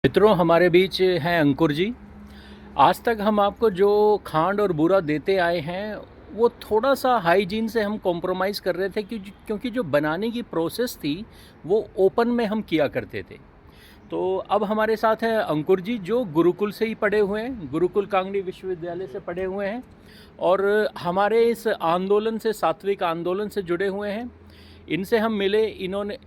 मित्रों, हमारे बीच हैं अंकुर जी। आज तक हम आपको जो खांड और बूरा देते आए हैं वो थोड़ा सा हाइजीन से हम कॉम्प्रोमाइज़ कर रहे थे क्योंकि जो बनाने की प्रोसेस थी वो ओपन में हम किया करते थे। तो अब हमारे साथ हैं अंकुर जी, जो गुरुकुल से ही पढ़े हुए हैं, गुरुकुल कांगड़ी विश्वविद्यालय से पढ़े हुए हैं और हमारे इस आंदोलन से, सात्विक आंदोलन से जुड़े हुए हैं। इनसे हम मिले,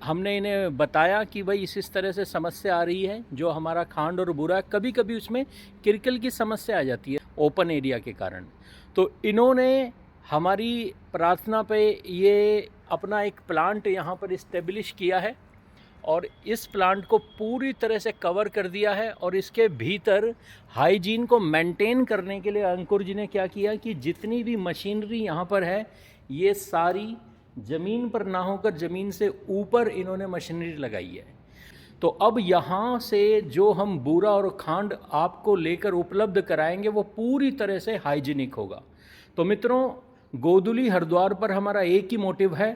हमने इन्हें बताया कि भाई इस तरह से समस्या आ रही है, जो हमारा खांड और बूरा, कभी कभी उसमें किरकिल की समस्या आ जाती है ओपन एरिया के कारण। तो इन्होंने हमारी प्रार्थना पे ये अपना एक प्लांट यहाँ पर इस्टेब्लिश किया है और इस प्लांट को पूरी तरह से कवर कर दिया है। और इसके भीतर हाइजीन को मेंटेन करने के लिए अंकुर जी ने क्या किया कि जितनी भी मशीनरी यहाँ पर है ये सारी ज़मीन पर ना होकर ज़मीन से ऊपर इन्होंने मशीनरी लगाई है। तो अब यहाँ से जो हम बूरा और खांड आपको लेकर उपलब्ध कराएंगे वो पूरी तरह से हाइजीनिक होगा। तो मित्रों, गोधुली हरिद्वार पर हमारा एक ही मोटिव है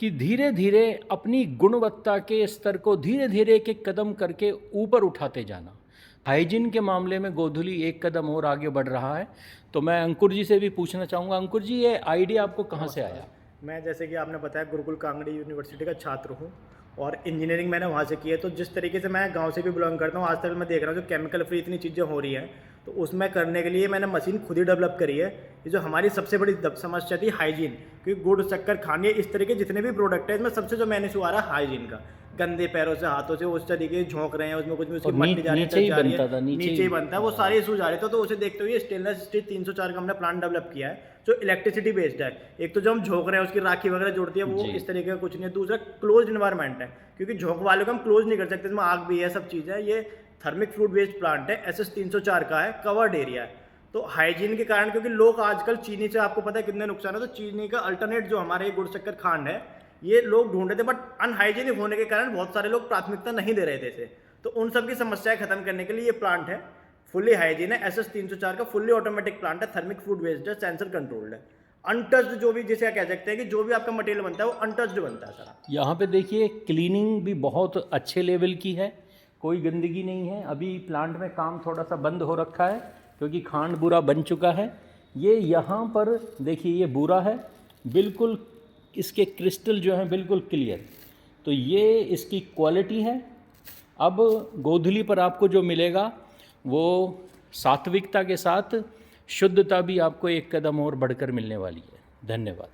कि धीरे धीरे अपनी गुणवत्ता के स्तर को धीरे धीरे एक एक कदम करके ऊपर उठाते जाना। हाइजीन के मामले में गोधुली एक कदम और आगे बढ़ रहा है। तो मैं अंकुर जी से भी पूछना चाहूँगा, अंकुर जी ये आइडिया आपको कहाँ से आया? मैं, जैसे कि आपने बताया, गुरुकुल कांगड़ी यूनिवर्सिटी का छात्र हूँ और इंजीनियरिंग मैंने वहाँ से की है। तो जिस तरीके से मैं गांव से भी बिलोंग करता हूँ, आज तक मैं देख रहा हूँ जो केमिकल फ्री इतनी चीज़ें हो रही हैं, तो उसमें करने के लिए मैंने मशीन खुद ही डेवलप करी है। ये जो हमारी सबसे बड़ी समस्या थी हाइजीन, क्योंकि गुड़ शक्कर खाने इस तरीके जितने भी प्रोडक्ट है इसमें सबसे जो मैंने इशू आ रहा है हाइजीन का। गंदे पैरों से, हाथों से उस तरीके झोंक रहे हैं, उसमें कुछ भी उसकी मट्टी जा रही है, नीचे ही जा रही बनता था, है, नीचे ही बनता है, वो सारे इशू जा रहे थे। तो उसे देखते हुए स्टेनलेस स्टील 304 का हमने प्लांट डेवलप किया है जो इलेक्ट्रिसिटी बेस्ड है। एक तो जो हम झोंक रहे हैं उसकी राखी वगैरह जुड़ती है, वो इस तरीके का कुछ नहीं है। दूसरा क्लोज इन्वायरमेंट है, क्योंकि झोंक वाले को हम क्लोज नहीं कर सकते, इसमें आग भी है, सब चीज़ है। ये थर्मिक फ्लूइड बेस्ड प्लांट है, SS 304 का है, कवर्ड एरिया है। तो हाइजीन के कारण, क्योंकि लोग आजकल चीनी से, आपको पता है कितने नुकसान है, तो चीनी का अल्टरनेट जो हमारे गुड़ शक्कर खांड है ये लोग ढूंढ रहे थे, बट अनहाइजीनिक होने के कारण बहुत सारे लोग प्राथमिकता नहीं दे रहे थे इसे। तो उन सब की समस्याएं खत्म करने के लिए ये प्लांट है, फुल्ली हाइजीन है, SS 304 का फुल्ली ऑटोमेटिक प्लांट है, थर्मिक फ्लूइड बेस्ड है, सेंसर कंट्रोल्ड है, अनटच्ड, जो भी जिसे कह सकते हैं कि जो भी आपका मटेरियल बनता है वो अनटच्ड बनता है सारा। यहाँ पे देखिए क्लीनिंग भी बहुत अच्छे लेवल की है, कोई गंदगी नहीं है। अभी प्लांट में काम थोड़ा सा बंद हो रखा है क्योंकि खांड बूरा बन चुका है। ये यहाँ पर देखिए, ये बूरा है बिल्कुल, इसके क्रिस्टल जो हैं बिल्कुल क्लियर। तो ये इसकी क्वालिटी है। अब गोधुली पर आपको जो मिलेगा वो सात्विकता के साथ शुद्धता भी आपको एक कदम और बढ़कर मिलने वाली है। धन्यवाद।